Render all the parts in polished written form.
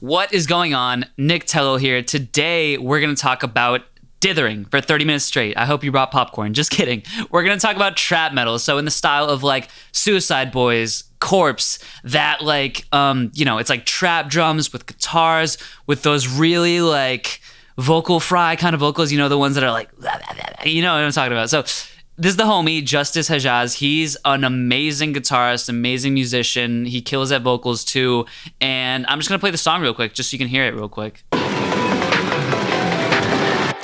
What is going on? Nick Tello here. Today, we're going to talk about dithering for 30 minutes straight. I hope you brought popcorn. Just kidding. We're going to talk about trap metal. So in the style of like Suicide Boys, Corpse, that like, it's like trap drums with guitars, with those really like vocal fry kind of vocals, the ones that are like, you know what I'm talking about. So this is the homie, Justus Hajas. He's an amazing guitarist, amazing musician. He kills at vocals too. And I'm just going to play the song real quick, just so you can hear it real quick.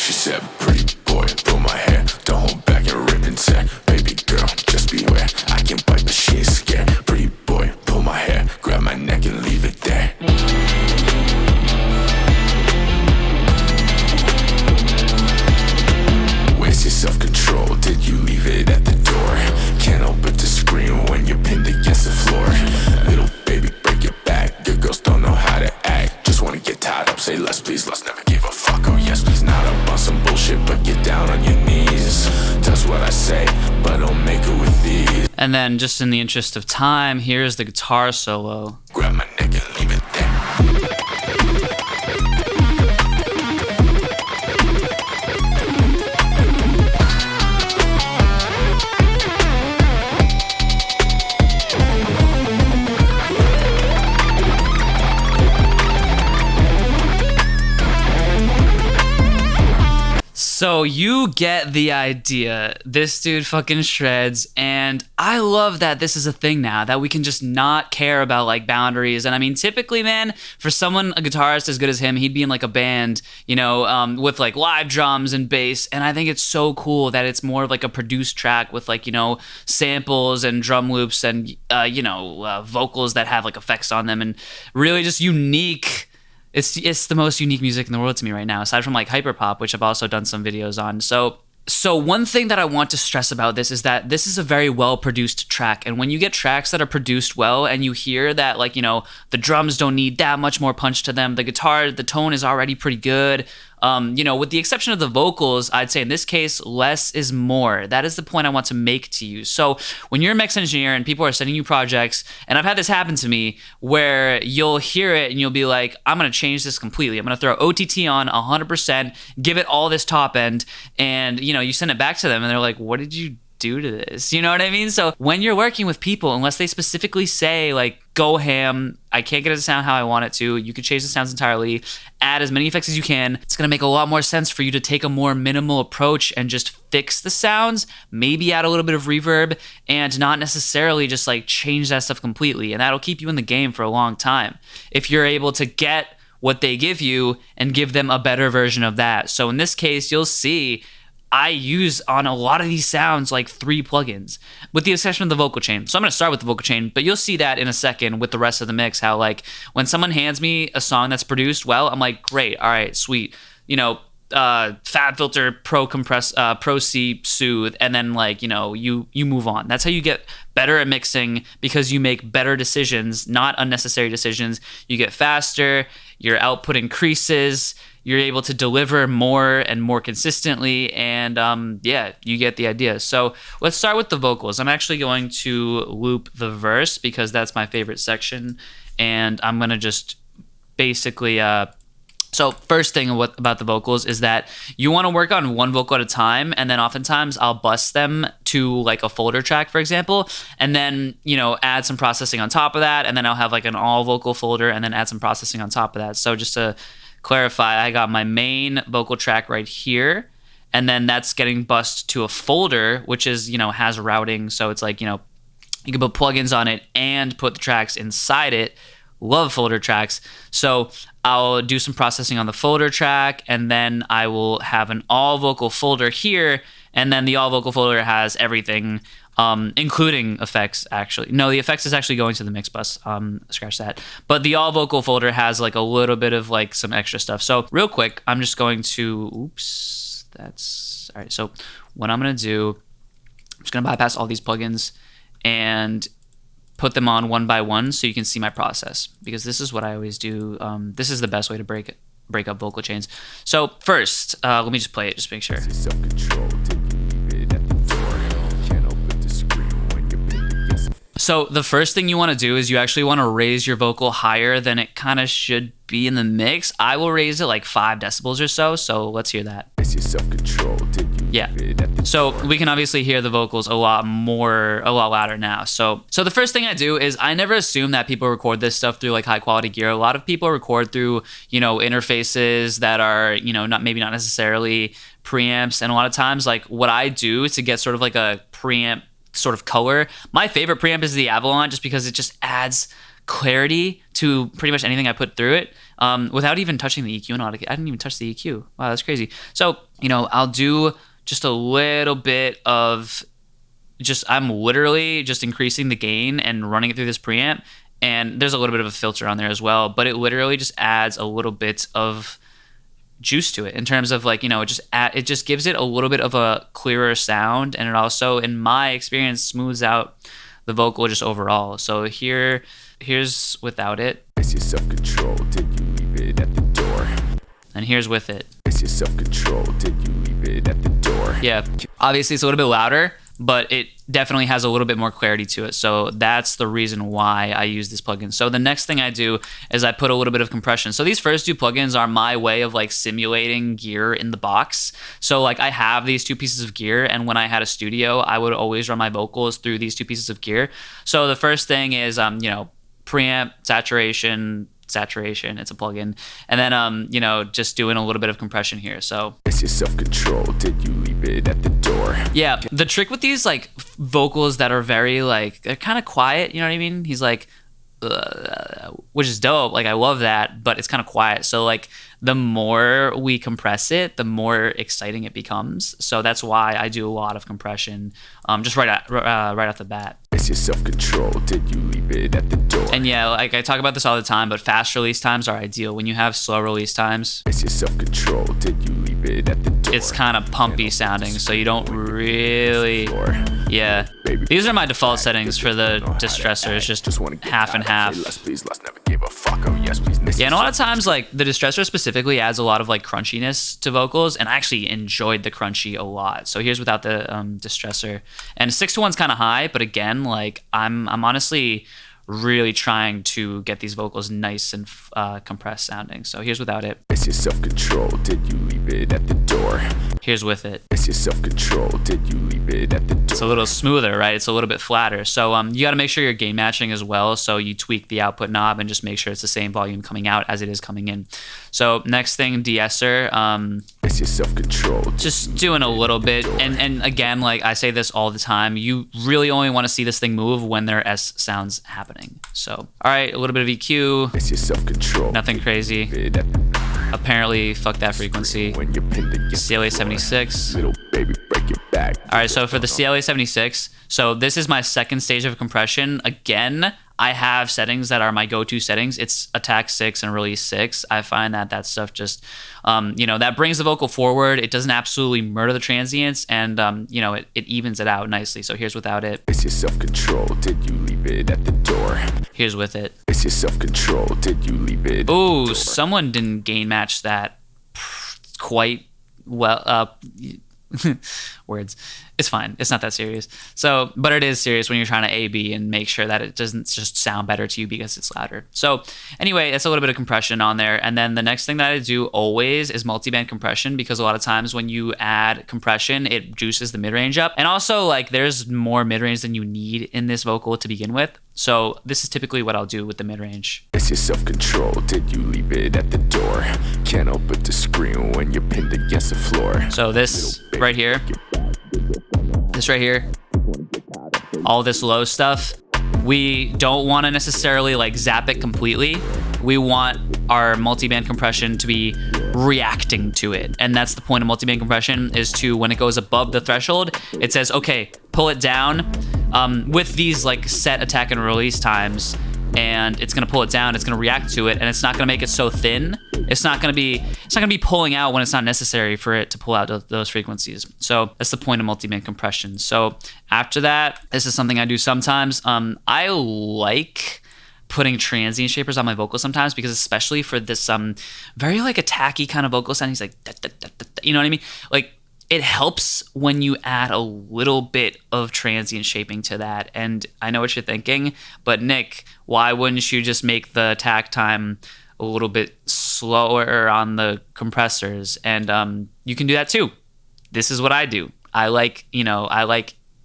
She said, pretty boy, pull my hair. Don't hold back and rip and tear. Baby girl, just beware. I can bite, but she ain't scared. Pretty boy, pull my hair. Grab my neck and leave it there. Where's your self-control? Did you leave it at the door? Can't help but to scream when you're pinned against the floor. Little baby, break your back. Your girls don't know how to act. Just wanna get tied up, say less please. Let's never give a fuck, oh yes please. Not up on some bullshit, but get down on your knees. Does what I say, but don't make it with these. And then just in the interest of time, here's the guitar solo. Grab my neck and leave it there. So you get the idea. This dude fucking shreds, and I love that this is a thing now, that we can just not care about like boundaries. And I mean, typically, man, for someone, a guitarist as good as him, he'd be in like a band, with like live drums and bass. And I think it's so cool that it's more of like a produced track with like, samples and drum loops and, vocals that have like effects on them and really just unique. It's the most unique music in the world to me right now, aside from like hyperpop, which I've also done some videos on. So one thing that I want to stress about this is that this is a very well-produced track. And when you get tracks that are produced well and you hear that like, the drums don't need that much more punch to them, the guitar, the tone is already pretty good. With the exception of the vocals, I'd say in this case, less is more. That is the point I want to make to you. So when you're a mix engineer and people are sending you projects, and I've had this happen to me, where you'll hear it and you'll be like, I'm going to change this completely. I'm going to throw OTT on 100%, give it all this top end, and, you send it back to them and they're like, what did you do to this? You know what I mean? So when you're working with people, unless they specifically say like, go ham, I can't get it to sound how I want it to, you can change the sounds entirely, add as many effects as you can, it's going to make a lot more sense for you to take a more minimal approach and just fix the sounds, maybe add a little bit of reverb, and not necessarily just like change that stuff completely. And that'll keep you in the game for a long time if you're able to get what they give you and give them a better version of that. So in this case, you'll see I use on a lot of these sounds like 3 plugins, with the exception of the vocal chain. So I'm going to start with the vocal chain, but you'll see that in a second with the rest of the mix, how like when someone hands me a song that's produced well, I'm like, great, all right, sweet. Fab Filter, Pro Compress, Pro C, Soothe, and then like, you move on. That's how you get better at mixing, because you make better decisions, not unnecessary decisions. You get faster, your output increases, you're able to deliver more and more consistently, and you get the idea. So let's start with the vocals. I'm actually going to loop the verse because that's my favorite section, and I'm gonna just basically so first thing about the vocals is that you want to work on one vocal at a time, and then oftentimes I'll bust them to like a folder track, for example, and then, add some processing on top of that, and then I'll have like an all vocal folder and then add some processing on top of that. So just to clarify, I got my main vocal track right here, and then that's getting bussed to a folder, which is, has routing. So it's like, you can put plugins on it and put the tracks inside it. Love folder tracks. So I'll do some processing on the folder track, and then I will have an all vocal folder here, and then the all vocal folder has everything, including effects, actually. No, the effects is actually going to the mix bus, scratch that. But the all vocal folder has like a little bit of like some extra stuff. So real quick, I'm just going to, all right. So what I'm gonna do, I'm just gonna bypass all these plugins and put them on one by one so you can see my process, because this is what I always do. This is the best way to break up vocal chains. So first, let me just play it, just make sure. So the first thing you want to do is you actually want to raise your vocal higher than it kind of should be in the mix. I will raise it like 5 decibels or so. So let's hear that. Yeah. So we can obviously hear the vocals a lot louder now. So the first thing I do is I never assume that people record this stuff through like high quality gear. A lot of people record through, interfaces that are, not necessarily preamps. And a lot of times, like what I do to get sort of like a preamp sort of color, my favorite preamp is the Avalon, just because it just adds clarity to pretty much anything I put through it, without even touching the EQ. I didn't even touch the EQ. Wow, that's crazy. So, I'll do just a little bit of I'm literally just increasing the gain and running it through this preamp. And there's a little bit of a filter on there as well, but it literally just adds a little bit of juice to it in terms of like, it just gives it a little bit of a clearer sound. And it also, in my experience, smooths out the vocal just overall. So here's without it. It's your self-control. Did you leave it at the door? And here's with it. It's your self-control. Did you leave it at the door? Yeah, obviously it's a little bit louder, but it definitely has a little bit more clarity to it. So that's the reason why I use this plugin. So the next thing I do is I put a little bit of compression. So these first 2 plugins are my way of like simulating gear in the box. So like I have these 2 pieces of gear, and when I had a studio, I would always run my vocals through these 2 pieces of gear. So the first thing is, preamp, saturation, it's a plugin, and then just doing a little bit of compression here. So it's your self-control. Did you leave it at the door? Yeah, the trick with these like vocals that are very like, they're kind of quiet, you know what I mean? He's like, which is dope. Like I love that, but it's kind of quiet. So like the more we compress it, the more exciting it becomes. So that's why I do a lot of compression, just right off the bat. It's your self-control. Did you leave it at the door? And yeah, like I talk about this all the time, but fast release times are ideal. When you have slow release times, it's your self-control. Did you leave it at the door? It's kind of pumpy sounding, so you don't really. Yeah, these are my default settings for the distressor. It's just half and half. Yeah, and a lot of times, like the distressor specifically adds a lot of like crunchiness to vocals, and I actually enjoyed the crunchy a lot. So here's without the distressor, and 6-to-1's kind of high, but again, like I'm honestly really trying to get these vocals nice and compressed sounding. So here's without it. It's your self-control. Did you leave it at the door? Here's with it. It's your self-control. Did you leave it at the door? It's a little smoother, right? It's a little bit flatter. So you got to make sure you're gain matching as well. So you tweak the output knob and just make sure it's the same volume coming out as it is coming in. So next thing, de-esser. It's your self-control. Just doing a little bit. And again, like I say this all the time, you really only want to see this thing move when there are S sounds happening. So, all right, a little bit of EQ. It's your self-control. Nothing crazy. Apparently, fuck that frequency. CLA 76. Little baby, break your back. All right, so for the CLA 76, so this is my second stage of compression. Again, I have settings that are my go-to settings. It's attack 6 and release 6. I find that stuff just, that brings the vocal forward. It doesn't absolutely murder the transients, and, it evens it out nicely. So here's without it. It's your self-control. Did you leave it at the door? Here's with it. It's your self-control. Did you leave it? Ooh, someone didn't gain match that quite well. Words. It's fine. It's not that serious. So, but it is serious when you're trying to A/B and make sure that it doesn't just sound better to you because it's louder. So anyway, it's a little bit of compression on there. And then the next thing that I do always is multiband compression, because a lot of times when you add compression, it juices the mid-range up. And also, like, there's more mid-range than you need in this vocal to begin with. So this is typically what I'll do with the mid-range. It's your self-control. Did you leave it at the door? Can't help but to scream when you're pinned against the floor. So this right here, all this low stuff, we don't want to necessarily like zap it completely. We want our multiband compression to be reacting to it. And that's the point of multiband compression, is to, when it goes above the threshold, it says, okay, pull it down with these like set attack and release times, and it's gonna pull it down, it's gonna react to it, and it's not gonna make it so thin. It's not gonna be pulling out when it's not necessary for it to pull out those frequencies. So that's the point of multiband compression. So after that, this is something I do sometimes. I like putting transient shapers on my vocals sometimes, because especially for this very like attacky kind of vocal sound, he's like, you know what I mean? Like, it helps when you add a little bit of transient shaping to that. And I know what you're thinking, but Nick, why wouldn't you just make the attack time a little bit slower on the compressors? And you can do that too. This is what I do. I like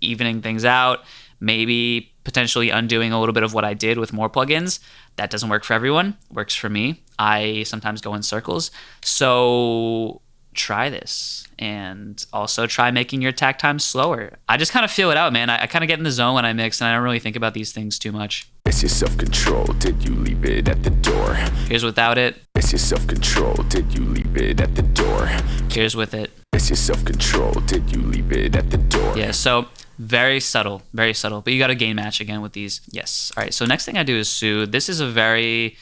evening things out, maybe potentially undoing a little bit of what I did with more plugins. That doesn't work for everyone. Works for me. I sometimes go in circles. So try this, and also try making your attack time slower. I just kind of feel it out, man. I kind of get in the zone when I mix, and I don't really think about these things too much. It's your self-control, did you leave it at the door? Here's without it. It's your self-control, did you leave it at the door? Here's with it. It's your self-control, did you leave it at the door? Yeah, so very subtle, but you got a gain match again with these. Yes. All right, so next thing I do is Soothe. This is a great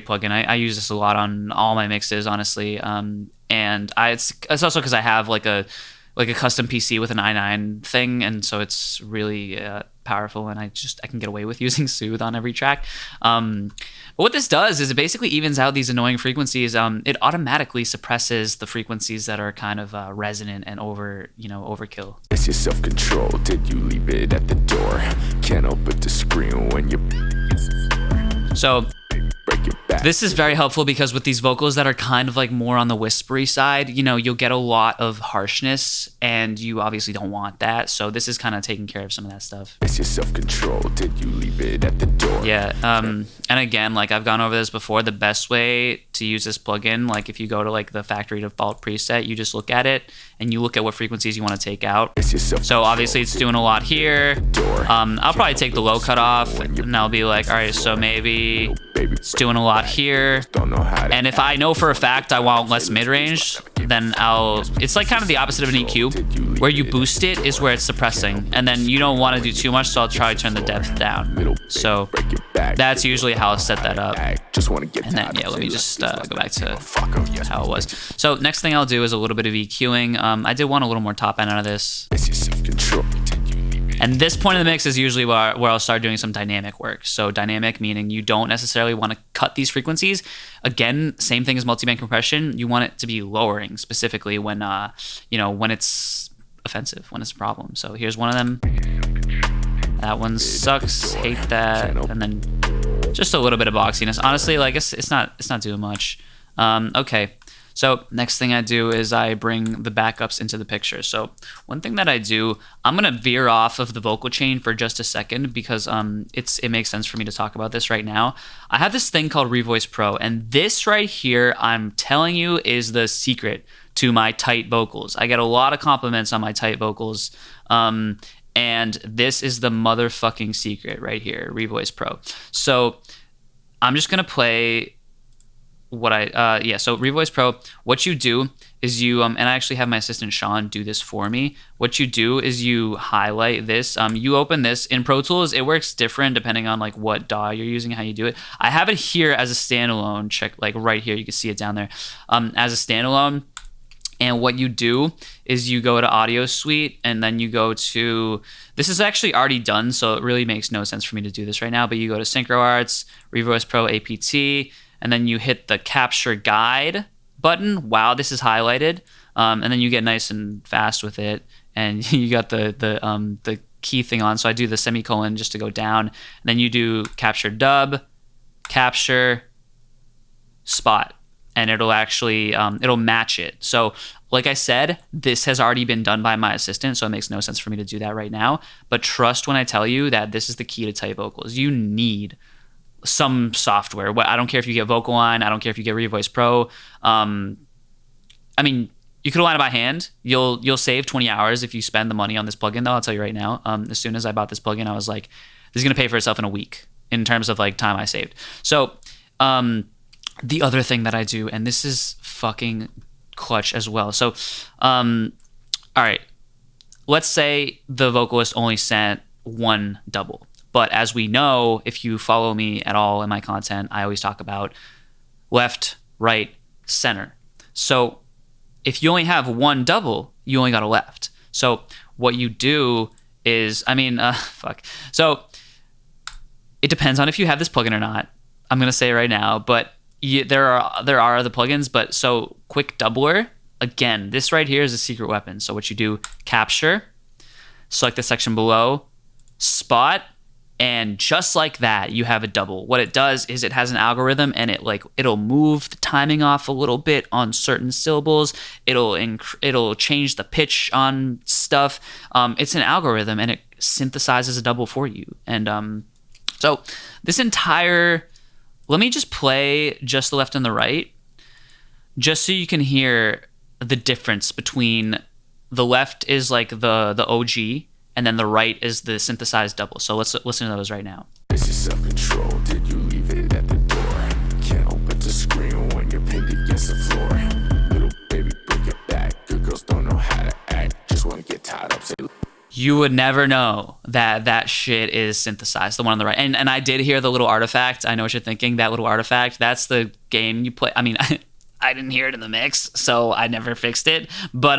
plugin. I use this a lot on all my mixes, honestly. And it's also because I have like a custom PC with an i9 thing, and so it's really powerful, and I can get away with using Soothe on every track. But what this does is it basically evens out these annoying frequencies. It automatically suppresses the frequencies that are kind of resonant and overkill. It's your self-control, did you leave it at the door? Can't help but to scream when you. So this is very helpful because with these vocals that are kind of like more on the whispery side, you'll get a lot of harshness, and you obviously don't want that. So this is kind of taking care of some of that stuff. It's your self-control, did you leave it at the door? Yeah, and again, like I've gone over this before, the best way to use this plugin, like if you go to like the factory default preset, you just look at it and you look at what frequencies you want to take out. So obviously it's doing a lot here. I'll probably take the low cut off, and I'll be like, all right, so maybe it's doing a lot here. And if I know for a fact I want less mid-range, then it's like kind of the opposite of an EQ. Where you boost it is where it's suppressing, and then you don't want to do too much, so I'll try to turn the depth down. So that's usually how I'll set that up. And then, yeah, let me just go back to how it was. So next thing I'll do is a little bit of EQing. I did want a little more top end out of this. And this point of the mix is usually where I'll start doing some dynamic work. So dynamic meaning you don't necessarily want to cut these frequencies. Again, same thing as multiband compression. You want it to be lowering specifically when when it's offensive, when it's a problem. So here's one of them. That one sucks. Hate that. And then just a little bit of boxiness. Honestly, like it's not doing much. Okay. So next thing I do is I bring the backups into the picture. So one thing that I do, I'm gonna veer off of the vocal chain for just a second because it makes sense for me to talk about this right now. I have this thing called Revoice Pro, and this right here, I'm telling you, is the secret to my tight vocals. I get a lot of compliments on my tight vocals, and this is the motherfucking secret right here, Revoice Pro. So I'm just gonna play. So Revoice Pro, what you do is you, and I actually have my assistant Sean do this for me. What you do is you highlight this. You open this in Pro Tools. It works different depending on like what DAW you're using, how you do it. I have it here as a standalone. Check like right here. You can see it down there as a standalone. And what you do is you go to Audio Suite, and then you go to, this is actually already done, so it really makes no sense for me to do this right now, but you go to Synchro Arts, Revoice Pro APT, and then you hit the Capture Guide button. Wow, this is highlighted. And then you get nice and fast with it, and you got the key thing on. So I do the semicolon just to go down. And then you do Capture Dub, Capture, Spot, and it'll actually it'll match it. So like I said, this has already been done by my assistant, so it makes no sense for me to do that right now. But trust when I tell you that this is the key to tight vocals. You need some software. I don't care if you get VocalLine. I don't care if you get Revoice Pro. I mean, you could align it by hand. You'll save 20 hours if you spend the money on this plugin, though. I'll tell you right now. As soon as I bought this plugin, I was like, this is going to pay for itself in a week in terms of like time I saved. So the other thing that I do, and this is fucking clutch as well. So, all right, let's say the vocalist only sent one double. But as we know, if you follow me at all in my content, I always talk about left, right, center. So if you only have one double, you only got a left. So what you do is, So it depends on if you have this plugin or not. I'm going to say it right now, but there are other plugins, but so Quick Doubler again, this right here is a secret weapon. So what you do, capture, select the section below, spot, and just like that, you have a double. What it does is it has an algorithm, and it'll move the timing off a little bit on certain syllables. It'll change the pitch on stuff. It's an algorithm, and it synthesizes a double for you. And so this entire, let me just play just the left and the right, just so you can hear the difference between the left is like the OG, and then the right is the synthesized double. So let's listen to those right now. This is self-control. Did you leave it at the door? Can't help but to scream when you're pinned against the floor. Little baby, bring it back. Good girls don't know how to act. Just want to get tied up. Say. You would never know that shit is synthesized, the one on the right. And I did hear the little artifact. I know what you're thinking. That little artifact, that's the game you play. I mean, I didn't hear it in the mix, so I never fixed it. But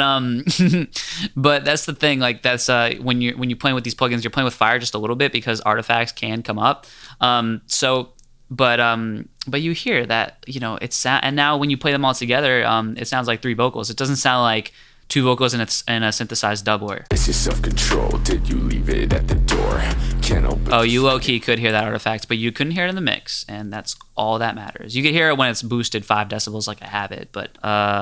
but that's the thing. Like that's when you're playing with these plugins, you're playing with fire just a little bit because artifacts can come up. But you hear that, you know, and now when you play them all together, it sounds like 3 vocals. It doesn't sound like 2 vocals and a synthesized doubler. This is self-control. Did you leave it at the door? Can't open. Oh, you low-key could hear that artifact, but you couldn't hear it in the mix, and that's all that matters. You could hear it when it's boosted 5 decibels like I have it, but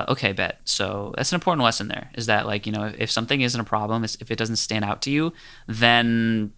okay, bet. So that's an important lesson there, is that, like, you know, if something isn't a problem, if it doesn't stand out to you, then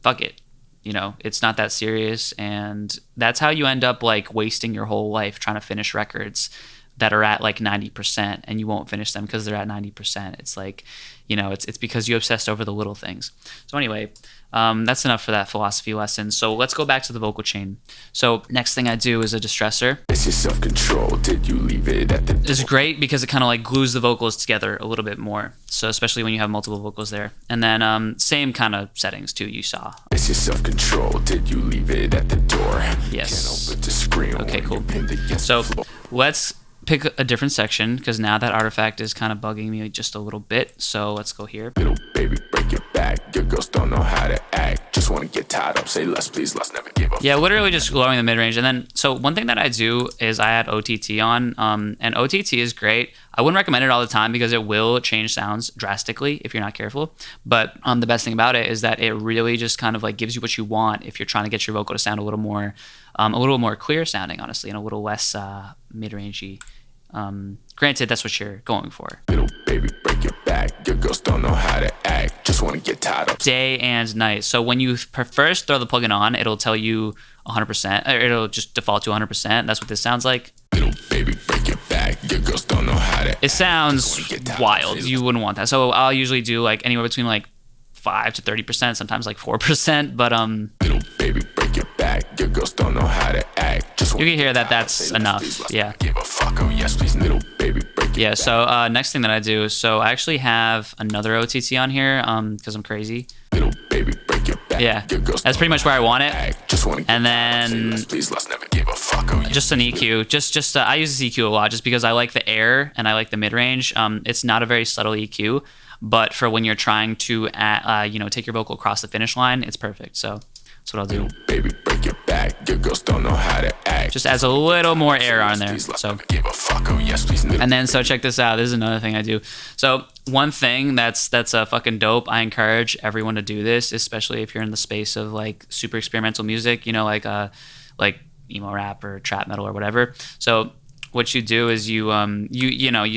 fuck it. You know, it's not that serious, and that's how you end up, like, wasting your whole life trying to finish records that are at like 90%, and you won't finish them because they're at 90%. It's like, you know, it's because you obsessed over the little things. So anyway, that's enough for that philosophy lesson. So let's go back to the vocal chain. So next thing I do is a distressor. This is self-control. Did you leave it at the door? It's great because it kind of like glues the vocals together a little bit more. So especially when you have multiple vocals there. And then same kind of settings too, you saw. This is self-control. Did you leave it at the door? Yes. Can't help but to scream. Okay, cool. So let's pick a different section, because now that artifact is kind of bugging me just a little bit. So let's go here. Little baby, break your back. Your girls don't know how to act. Just want to get tied up. Say less, please. Let's never give up. Yeah, literally just lowering the mid-range. And then, so one thing that I do is I add OTT on, and OTT is great. I wouldn't recommend it all the time because it will change sounds drastically if you're not careful. But the best thing about it is that it really just kind of like gives you what you want if you're trying to get your vocal to sound a little more clear sounding, honestly, and a little less mid-rangey. Granted, that's what you're going for. Little baby, break your back. Your girls don't know how to act. Just want to get tied up. Day and night. So when you first throw the plugin on, it'll tell you 100%, or it'll just default to 100%. That's what this sounds like. Little baby, break your back. Your girls don't know how to act. It sounds wild. You wouldn't want that. So I'll usually do like anywhere between like 5 to 30%, sometimes like 4%. But little baby, break your back. Your girls don't know how to act. Just you can hear that that's enough. Yeah. Give a fuck. Oh yes, please, little baby, break your yeah. So next thing that I do, so I actually have another OTT on here because I'm crazy. Little baby, break your back. Yeah, that's pretty much where I want it. And then please, let's never give a fuck. Oh, yes. Just an EQ. Just I use this EQ a lot just because I like the air and I like the mid range. It's not a very subtle EQ, but for when you're trying to take your vocal across the finish line, it's perfect. So that's what I'll do. Baby, break your back. Your girls don't know how to act. Just adds a little more air on there. So give a fuck. Oh yes, please. And then so check this out. This is another thing I do. So one thing that's fucking dope. I encourage everyone to do this, especially if you're in the space of like super experimental music. You know, like emo rap or trap metal or whatever. So what you do is you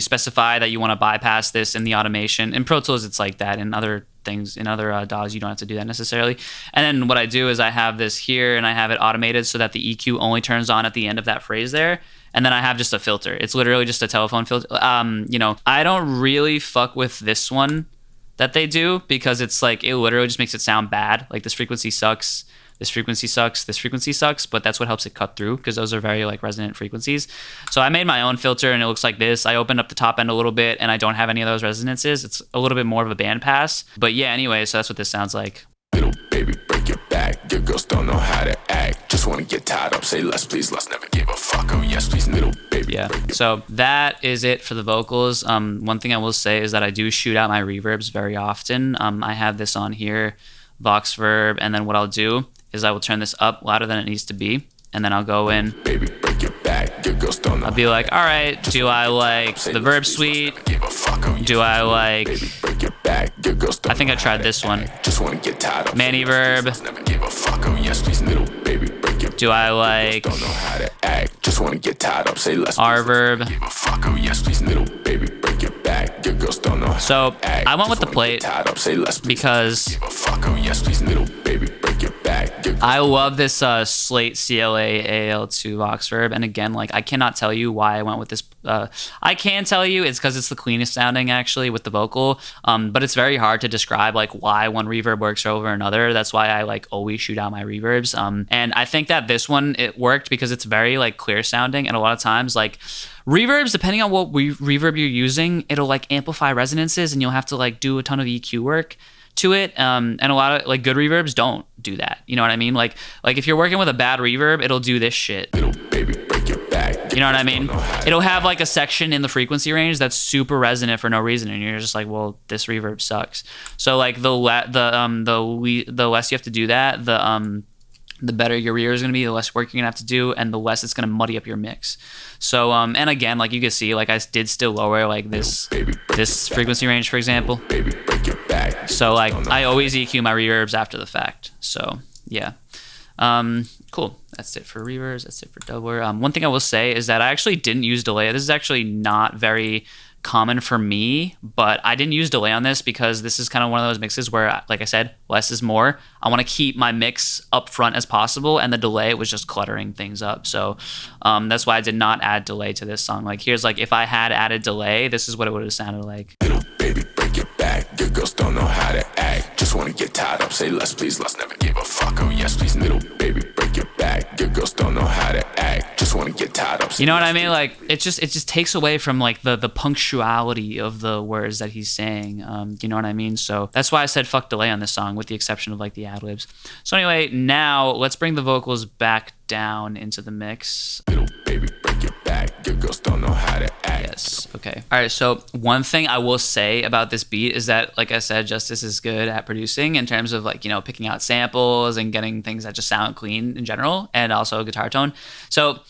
specify that you want to bypass this in the automation. In Pro Tools, it's like that. In other things, in other DAWs, you don't have to do that necessarily. And then what I do is I have this here and I have it automated so that the EQ only turns on at the end of that phrase there. And then I have just a filter. It's literally just a telephone filter. I don't really fuck with this one that they do because it's like, it literally just makes it sound bad. Like this frequency sucks. This frequency sucks, this frequency sucks, but that's what helps it cut through because those are very like resonant frequencies. So I made my own filter and it looks like this. I opened up the top end a little bit and I don't have any of those resonances. It's a little bit more of a band pass. But yeah, anyway, so that's what this sounds like. Little baby, break your back. Your girls don't know how to act. Just want to get tied up. Say less, please. Let's never give a fuck. Oh yes, please, little baby. Yeah. So that is it for the vocals. One thing I will say is that I do shoot out my reverbs very often. I have this on here, Vox Verb, and then what I'll do is I will turn this up louder than it needs to be, and then I'll go in. Baby, break your back. Your girls don't I'll be like, all right, do I like the verb suite? Do I like, I think I tried this one. Manny verb. Do I like R verb? So I went with the plate because I love this Slate CLA-AL2 box verb. And again, like, I cannot tell you why I went with this. I can tell you it's because it's the cleanest sounding actually with the vocal. But it's very hard to describe like why one reverb works over another. That's why I like always shoot out my reverbs. And I think that this one, it worked because it's very like clear sounding. And a lot of times like reverbs, depending on what reverb you're using, it'll like amplify resonances and you'll have to like do a ton of EQ work to it. And a lot of like good reverbs don't do that. You know what I mean? Like if you're working with a bad reverb, it'll do this shit. You know what I mean? It'll have like a section in the frequency range that's super resonant for no reason, and you're just like, well, this reverb sucks. So like the less you have to do that, the better your reverb is going to be, the less work you're going to have to do, and the less it's going to muddy up your mix. So, and again, like you can see, like I did still lower like this frequency range, for example. So like I always EQ my reverbs after the fact. So yeah. Cool. That's it for reverbs. That's it for doubler. One thing I will say is that I actually didn't use delay. This is actually not very common for me, but I didn't use delay on this because this is kind of one of those mixes where, like I said, less is more. I want to keep my mix up front as possible, and the delay was just cluttering things up. So that's why I did not add delay to this song. Like here's like if I had added delay, this is what it would have sounded like. Little baby, break your back. Your girls don't know how to act. Just want to get tied up. Say less, please. Less, never gave a fuck. Oh yes, please. Little baby, break your back. Your girls don't know how to act. Just want to get tied up. You know what I mean? Like it just takes away from like the punctuality of the words that he's saying. You know what I mean? So that's why I said fuck delay on this song, with the exception of like the ad libs. So anyway, now let's bring the vocals back down into the mix. Little baby, break your back. Your girls don't know how to act. Yes. Okay. All right. So one thing I will say about this beat is that, like I said, Justus is good at producing in terms of like, you know, picking out samples and getting things that just sound clean in general, and also a guitar tone. So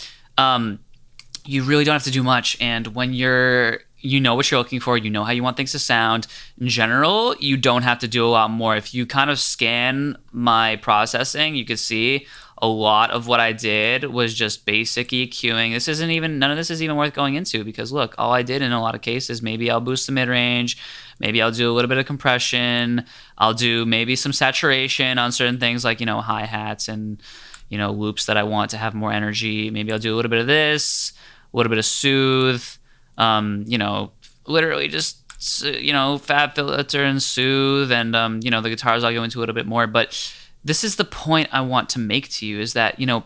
you really don't have to do much. And when you know what you're looking for, you know how you want things to sound. In general, you don't have to do a lot more. If you kind of scan my processing, you could see a lot of what I did was just basic EQing. None of this is even worth going into, because look, all I did in a lot of cases, maybe I'll boost the mid-range, maybe I'll do a little bit of compression, I'll do maybe some saturation on certain things like, you know, hi-hats and, you know, loops that I want to have more energy. Maybe I'll do a little bit of this, a little bit of soothe, you know, literally just, you know, fab filter and soothe, and, you know, the guitars I'll go into a little bit more. But this is the point I want to make to you, is that, you know,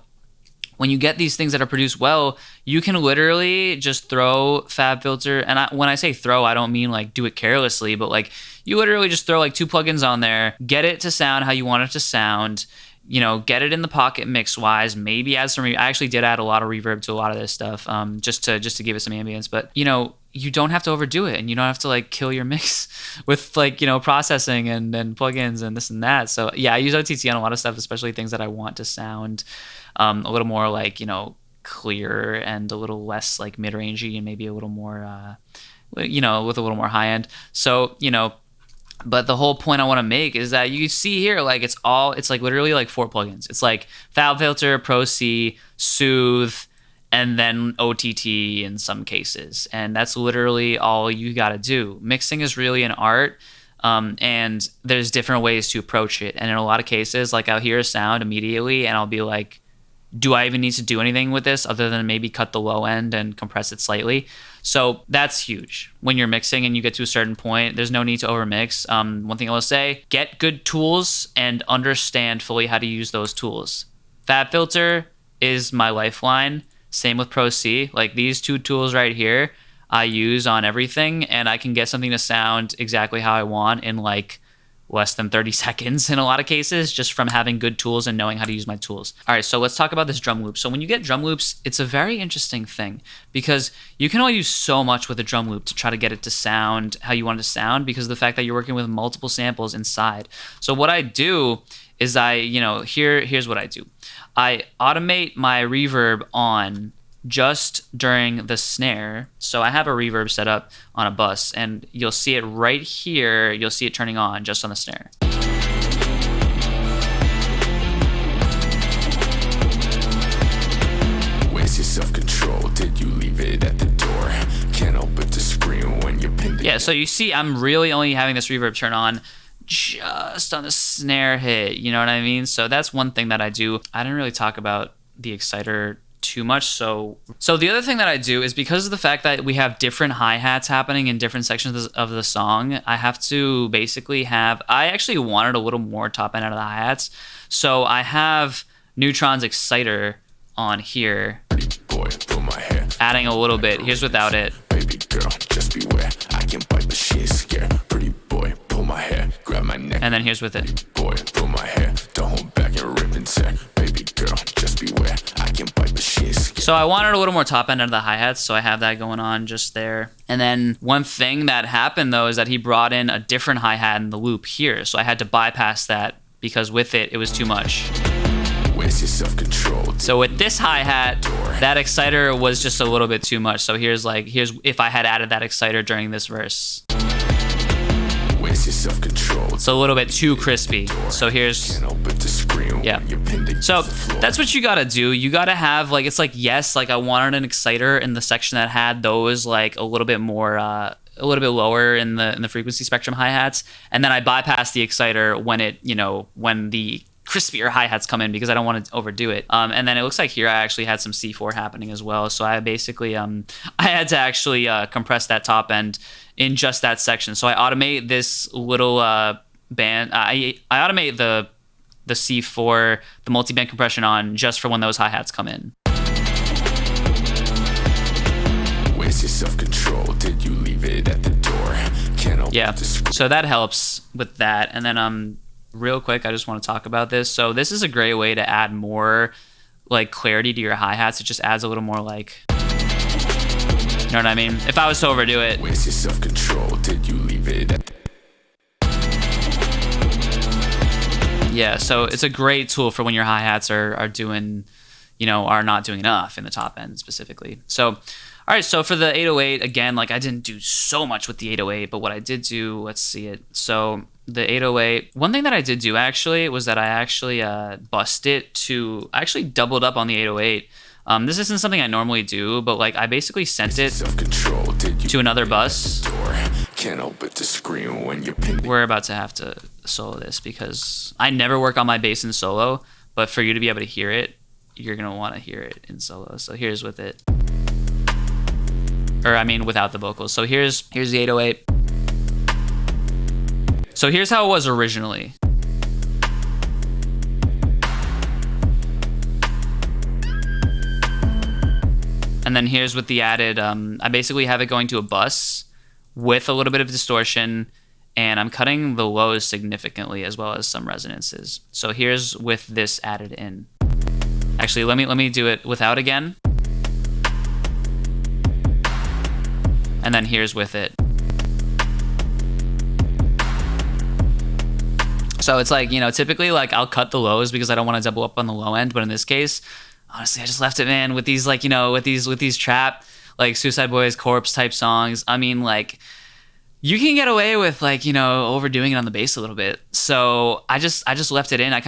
when you get these things that are produced well, you can literally just throw fab filter. And when I say throw, I don't mean like do it carelessly, but like you literally just throw like 2 plugins on there, get it to sound how you want it to sound, you know, get it in the pocket mix wise, maybe add some I actually did add a lot of reverb to a lot of this stuff, just to give it some ambience. But, you know, you don't have to overdo it, and you don't have to like kill your mix with like, you know, processing and plugins and this and that. So yeah, I use OTT on a lot of stuff, especially things that I want to sound a little more like, you know, clear and a little less like mid-rangey, and maybe a little more, you know, with a little more high end. So, you know, but the whole point I want to make is that you see here, like it's like literally like 4 plugins. It's like Fab Filter, Pro C, Soothe, and then OTT in some cases. And that's literally all you got to do. Mixing is really an art, and there's different ways to approach it. And in a lot of cases, like I'll hear a sound immediately and I'll be like, do I even need to do anything with this other than maybe cut the low end and compress it slightly? So that's huge. When you're mixing and you get to a certain point, there's no need to overmix. One thing I will say, get good tools and understand fully how to use those tools. Fab Filter is my lifeline. Same with Pro C. Like these 2 tools right here, I use on everything, and I can get something to sound exactly how I want in like less than 30 seconds in a lot of cases, just from having good tools and knowing how to use my tools. All right, so let's talk about this drum loop. So when you get drum loops, it's a very interesting thing, because you can only do so much with a drum loop to try to get it to sound how you want it to sound, because of the fact that you're working with multiple samples inside. So what I do is here's what I do. I automate my reverb on just during the snare. So I have a reverb set up on a bus, and you'll see it right here. You'll see it turning on just on the snare. Where's your self-control? Did you leave it at the door? Can't help but to scream when you're pinned. Yeah, so you see I'm really only having this reverb turn on just on the snare hit, you know what I mean? So that's one thing that I do. I didn't really talk about the exciter too much. So the other thing that I do is, because of the fact that we have different hi-hats happening in different sections of the song, I have to basically I actually wanted a little more top end out of the hi-hats. So I have Neutron's exciter on here, Boy, pull my hair. adding a little bit. Here's without it. Baby girl, just beware. I can bite, but she is scared. Pretty boy, pull my hair, grab my neck. And then here's with it. Boy, pull my hair, don't hold back and rip and tear. Baby girl, just beware. I can bite, but she is scared. So I wanted a little more top end out of the hi-hats, so I have that going on just there. And then one thing that happened though is that he brought in a different hi-hat in the loop here, so I had to bypass that because with it was too much. Where's your self-control? So with this hi-hat, that exciter was just a little bit too much. So here's if I had added that exciter during this verse. Where's your self-control? It's a little bit too crispy. So here's, Can't help but to scream yeah. when you're pinned against So the floor. that's what you gotta do. You gotta have yes, I wanted an exciter in the section that had those a little bit more, a little bit lower in the frequency spectrum hi-hats, and then I bypass the exciter when when the crispier hi-hats come in, because I don't want to overdo it. And then it looks like here I actually had some C4 happening as well. So I basically I had to actually compress that top end in just that section. So I automate this little band. I automate the C4, the multi-band compression on just for when those hi-hats come in. Where's your self-control? Did you leave it at the door? Can't help Yeah, but to scream. so that helps with that. And then real quick, I just want to talk about this. So this is a great way to add more clarity to your hi-hats. It just adds a little more you know what I mean? If I was to overdo it. Where's your self-control? Did you leave it at Yeah, so it's a great tool for when your hi-hats are doing, are not doing enough in the top end specifically. So, all right, so for the 808, again, I didn't do so much with the 808, but what I did do, let's see it. So the 808, one thing that I did do actually was that I actually I actually doubled up on the 808. This isn't something I normally do, but I basically sent it self-control? Did you to another bus. Can't help but to scream when you're pinned. We're about to have to solo this because I never work on my bass in solo, but for you to be able to hear it, you're going to want to hear it in solo. So here's with it. Or I mean without the vocals. So here's the 808. So here's how it was originally. And then here's with the added, I basically have it going to a bus with a little bit of distortion, and I'm cutting the lows significantly as well as some resonances. So here's with this added in. Actually, let me do it without again. And then here's with it. So it's typically I'll cut the lows because I don't want to double up on the low end, but in this case, honestly, I just left it, man, with these with these trap Suicide Boys Corpse type songs. I mean, you can get away with overdoing it on the bass a little bit. So I just left it in. I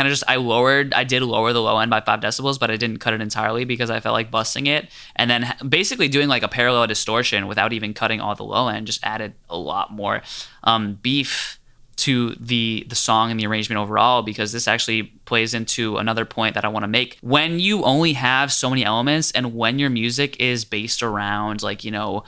did lower the low end by 5 decibels, but I didn't cut it entirely because I felt like busting it, and then basically doing a parallel distortion without even cutting all the low end just added a lot more beef to the song and the arrangement overall, because this actually plays into another point that I want to make. When you only have so many elements, and when your music is based around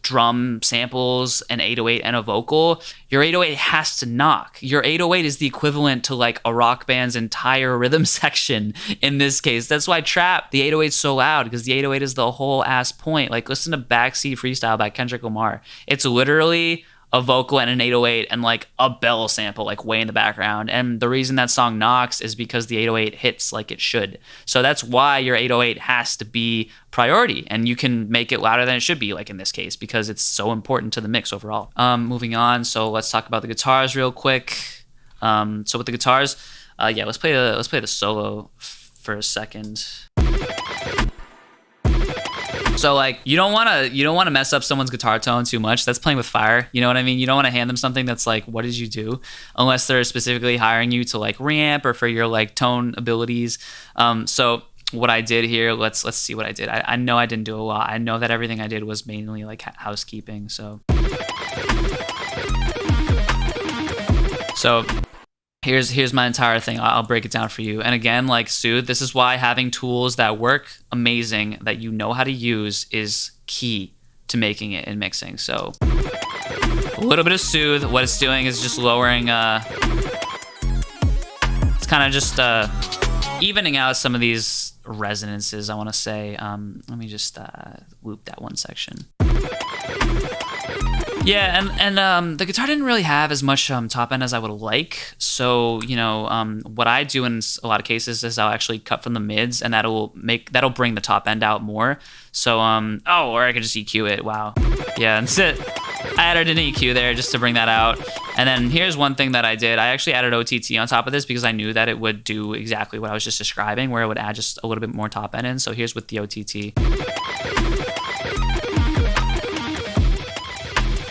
drum samples, an 808 and a vocal, your 808 has to knock. Your 808 is the equivalent to a rock band's entire rhythm section in this case. That's why trap, the 808 is so loud, because the 808 is the whole ass point. Listen to Backseat Freestyle by Kendrick Lamar. It's literally a vocal and an 808 and a bell sample way in the background. And the reason that song knocks is because the 808 hits like it should. So that's why your 808 has to be priority, and you can make it louder than it should be, in this case, because it's so important to the mix overall. Moving on, so let's talk about the guitars real quick. So with the guitars, let's play the solo for a second. So like you don't want to mess up someone's guitar tone too much. That's playing with fire. You know what I mean? You don't want to hand them something that's like, what did you do? Unless they're specifically hiring you to like reamp or for your like tone abilities. So what I did here, let's see what I did. I know I didn't do a lot. I know that everything I did was mainly like housekeeping. So here's my entire thing. I'll break it down for you. And again, like Soothe, this is why having tools that work amazing, that you know how to use, is key to making it and mixing. So a little bit of Soothe. What it's doing is just lowering, it's kind of just evening out some of these resonances, I want to say. Let me just loop that one section. Yeah, and the guitar didn't really have as much top end as I would like. So, you know, what I do in a lot of cases is I'll actually cut from the mids, and that'll bring the top end out more. So, or I could just EQ it. Wow. Yeah, that's it. I added an EQ there just to bring that out. And then here's one thing that I did. I actually added OTT on top of this because I knew that it would do exactly what I was just describing, where it would add just a little bit more top end in. So here's with the OTT.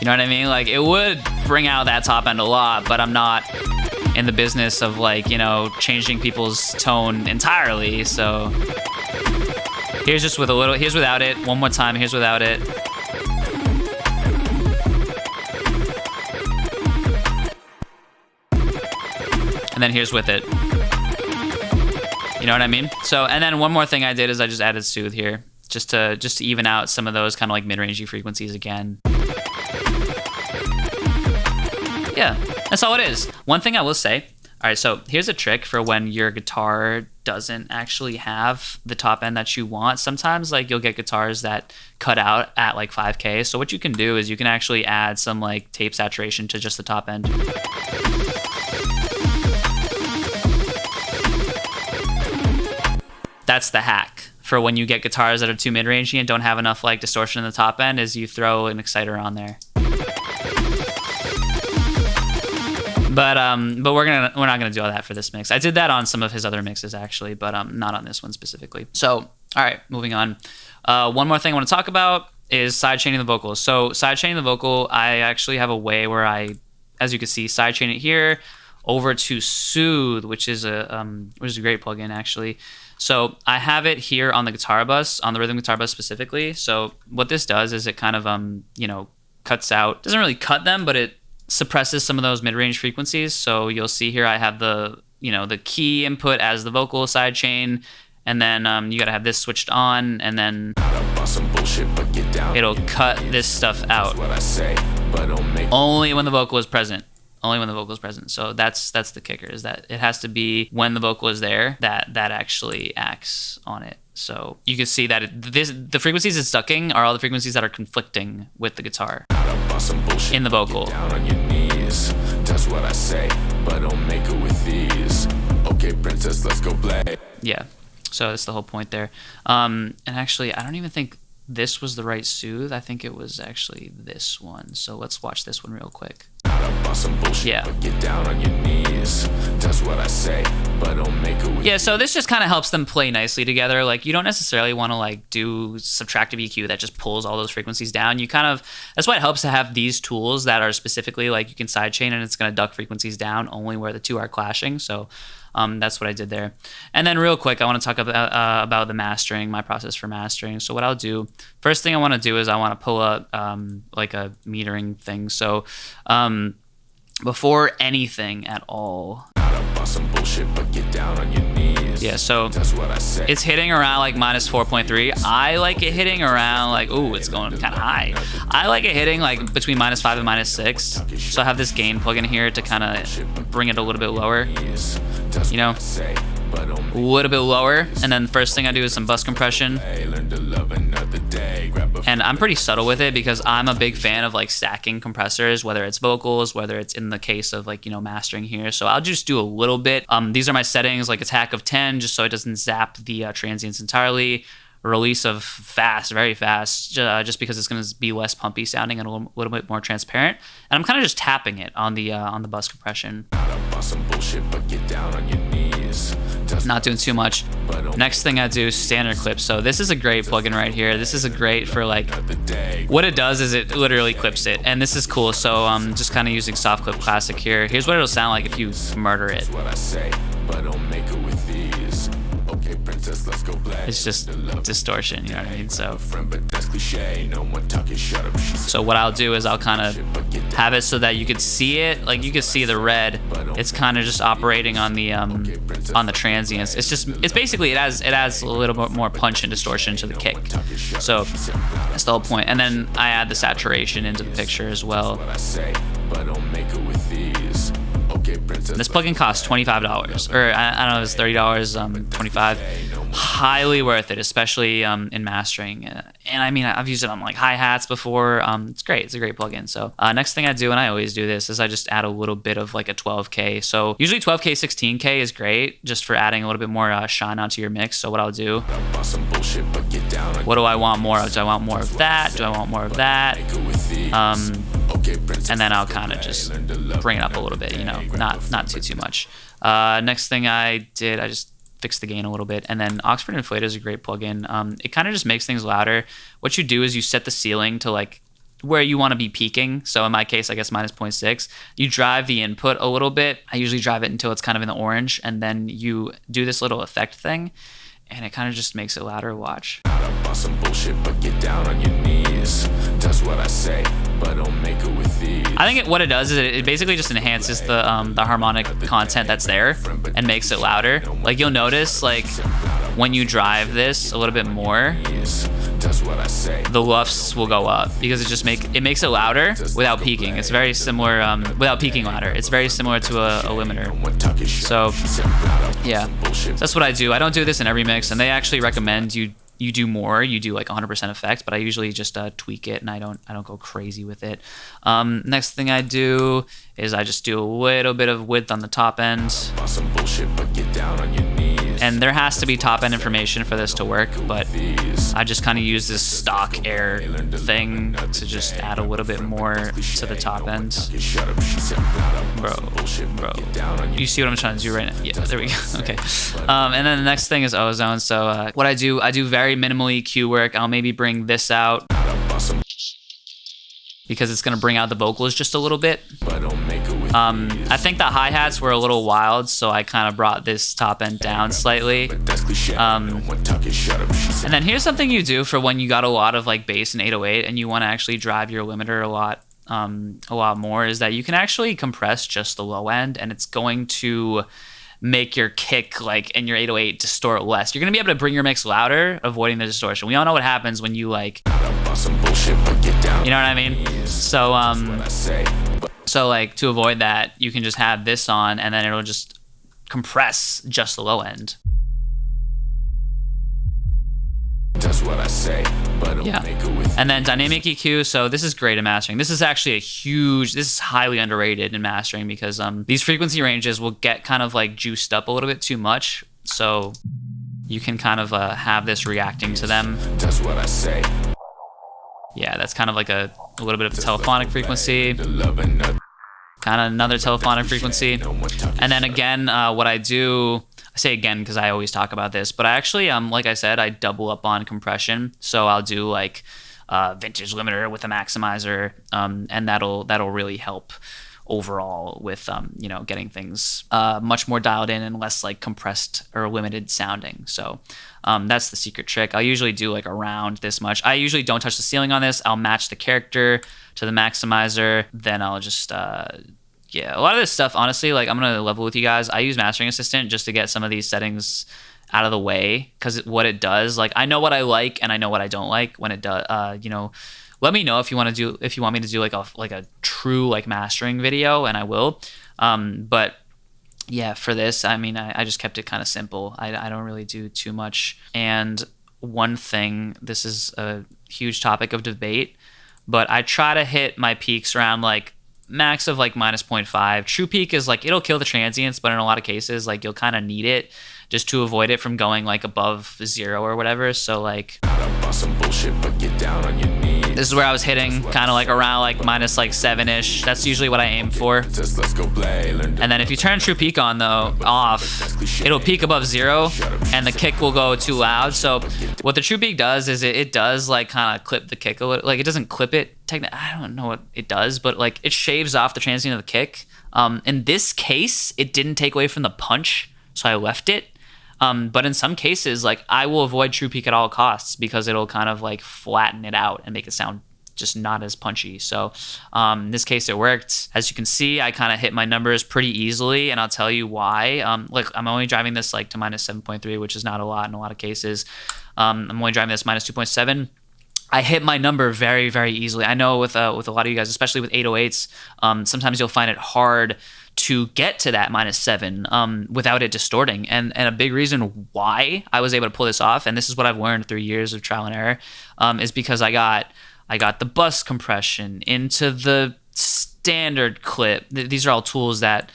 You know what I mean? Like, it would bring out that top end a lot, but I'm not in the business of, like, you know, changing people's tone entirely. So here's just with a little, here's without it. One more time, here's without it. And then here's with it. You know what I mean? So, and then one more thing I did is I just added Soothe here, just to even out some of those kind of like mid-rangey frequencies again. Yeah, that's all it is. One thing I will say, all right, so here's a trick for when your guitar doesn't actually have the top end that you want. Sometimes like you'll get guitars that cut out at like 5K. So what you can do is you can actually add some like tape saturation to just the top end. That's the hack for when you get guitars that are too mid-rangey and don't have enough like distortion in the top end, is you throw an exciter on there. But we're not gonna do all that for this mix. I did that on some of his other mixes actually, but not on this one specifically. So all right, moving on. One more thing I want to talk about is sidechaining the vocals. So sidechaining the vocal, I actually have a way where I, as you can see, sidechain it here over to Soothe, which is a great plugin actually. So I have it here on the guitar bus, on the rhythm guitar bus specifically. So what this does is it kind of you know, cuts out, doesn't really cut them, but it suppresses some of those mid-range frequencies. So you'll see here I have the, you know, the key input as the vocal sidechain, and then you gotta have this switched on, and then it'll cut this stuff out only when the vocal is present. Only when the vocal is present. So that's the kicker, is that it has to be when the vocal is there that actually acts on it. So you can see that the frequencies it's sucking are all the frequencies that are conflicting with the guitar in the vocal. Down on your knees. That's what I say, but don't make it with these. Okay, princess, let's go play. Yeah. So that's the whole point there. And actually, I don't even think this was the right Soothe. I think it was actually this one. So let's watch this one real quick. Yeah. Get down on your knees. That's what I say, but don't make it with yeah, so this just kind of helps them play nicely together. Like, you don't necessarily want to like do subtractive EQ that just pulls all those frequencies down. You kind of, that's why it helps to have these tools that are specifically like you can sidechain and it's going to duck frequencies down only where the two are clashing. So that's what I did there. And then real quick, I want to talk about the mastering, my process for mastering. So what I'll do, first thing I want to do is I want to pull up like a metering thing. So before anything at all, yeah, so it's hitting around like minus 4.3. I like it hitting around like, ooh, it's going kind of high. I like it hitting like between minus 5 and minus 6. So I have this gain plug in here to kind of bring it a little bit lower, you know, a little bit lower. And then the first thing I do is some bus compression. And I'm pretty subtle with it because I'm a big fan of like stacking compressors, whether it's vocals, whether it's in the case of like, you know, mastering here. So I'll just do a little bit. These are my settings, like attack of 10, just so it doesn't zap the transients entirely. Release of fast, very fast, just because it's going to be less pumpy sounding and a little bit more transparent. And I'm kind of just tapping it on the bus compression. not doing too much. Next thing I do is standard clip. So this is a great plugin right here. This is a great for like, what it does is it literally clips it, and this is cool. So I'm just kind of using Soft Clip Classic here. Here's what it'll sound like if you murder it. It's just distortion, you know what I mean? So what I'll do is I'll kind of have it so that you could see it, like you could see the red. It's kind of just operating on the transients. It's basically it adds a little bit more punch and distortion to the kick. So that's the whole point. And then I add the saturation into the picture as well. This plugin costs $25, or I don't know, it's $30, $25. Highly worth it, especially in mastering. And I mean, I've used it on like hi-hats before. It's great. It's a great plugin. So next thing I do, and I always do this, is I just add a little bit of like a 12K. So usually 12K, 16K is great just for adding a little bit more shine onto your mix. So what I'll do, what do I want more of? Do I want more of that? Do I want more of that? And then I'll kind of just bring it up a little bit, you know, not too much. Next thing I did, I just fixed the gain a little bit, and then Oxford Inflator is a great plugin. It kind of just makes things louder. What you do is you set the ceiling to like where you want to be peaking. So in my case, I guess minus 0.6. You drive the input a little bit. I usually drive it until it's kind of in the orange, and then you do this little effect thing, and it kind of just makes it louder. Watch. Some bullshit, but get down on your knees. That's what I say, but don't make it with these. I think what it does is it basically just enhances the harmonic content that's there and makes it louder. Like you'll notice, like when you drive this a little bit more, the lufts will go up because it makes it louder without peaking. It's very similar without peaking louder. It's very similar to a limiter. So yeah, that's what I do. I don't do this in every mix, and they actually recommend you do more. You do like 100% effect, but I usually just tweak it, and I don't go crazy with it. Next thing I do is I just do a little bit of width on the top end. And there has to be top end information for this to work, but I just kind of use this stock air thing to just add a little bit more to the top end. Bro. You see what I'm trying to do right now? Yeah, there we go. Okay. And then the next thing is ozone. So what I do very minimal EQ work. I'll maybe bring this out because it's going to bring out the vocals just a little bit. I think the hi-hats were a little wild, so I kind of brought this top end down slightly. And then here's something you do for when you got a lot of like bass and 808 and you want to actually drive your limiter a lot more, is that you can actually compress just the low end, and it's going to make your kick like and your 808 distort less. You're gonna be able to bring your mix louder, avoiding the distortion. We all know what happens when you like, you know what I mean? So like to avoid that, you can just have this on, and then it'll just compress just the low end. That's what I say, but yeah. And then dynamic EQ. So this is great in mastering. This is actually this is highly underrated in mastering because these frequency ranges will get kind of like juiced up a little bit too much. So you can kind of have this reacting to them. That's what I say. Yeah, that's kind of like a little bit of a telephonic frequency. Kind of another telephonic frequency. And then again, what I do, I say again because I always talk about this, but I actually, like I said, I double up on compression. So I'll do like vintage limiter with a maximizer, and that'll really help overall with getting things much more dialed in and less like compressed or limited sounding. So that's the secret trick. I'll usually do like around this much. I usually don't touch the ceiling on this. I'll match the character to the maximizer. Then I'll just a lot of this stuff, honestly, like I'm gonna level with you guys. I use Mastering Assistant just to get some of these settings out of the way, because what it does, like I know what I like and I know what I don't like when it does. Let me know if you want me to do like a true like mastering video, and I will. But yeah, for this, I mean, I just kept it kind of simple. I don't really do too much. And one thing, this is a huge topic of debate, but I try to hit my peaks around like max of like minus 0.5. True peak is like, it'll kill the transients, but in a lot of cases, like you'll kind of need it just to avoid it from going like above 0 or whatever. So like, this This is where I was hitting, kind of like around like minus like 7-ish. That's usually what I aim for. And then if you turn true peak on though, off, it'll peak above 0 and the kick will go too loud. So what the true peak does is it does like kind of clip the kick a little. Like it doesn't clip it. I don't know what it does, but like it shaves off the transient of the kick. In this case, it didn't take away from the punch, so I left it. But in some cases, like I will avoid true peak at all costs because it'll kind of like flatten it out and make it sound just not as punchy. So in this case, it worked. As you can see, I kind of hit my numbers pretty easily, and I'll tell you why. Like I'm only driving this like to minus 7.3, which is not a lot in a lot of cases. I'm only driving this minus 2.7. I hit my number very, very easily. I know with a lot of you guys, especially with 808s, sometimes you'll find it hard to get to that minus 7 without it distorting. And a big reason why I was able to pull this off, and this is what I've learned through years of trial and error, is because I got the bus compression into the standard clip. These are all tools that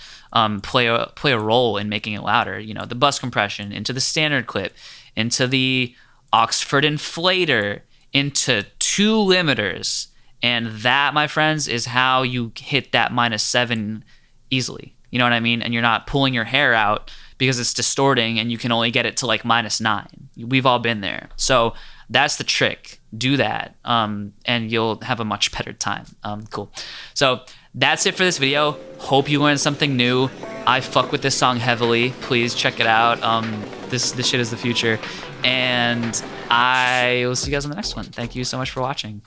play a role in making it louder. You know, the bus compression into the standard clip, into the Scarlxrd inflator, into 2 limiters, and that, my friends, is how you hit that minus 7 easily. You know what I mean? And you're not pulling your hair out because it's distorting and you can only get it to like minus 9. We've all been there. So that's the trick. Do that, and you'll have a much better time. Cool. So that's it for this video. Hope you learned something new. I fuck with this song heavily. Please check it out. This shit is the future. And I will see you guys on the next one. Thank you so much for watching.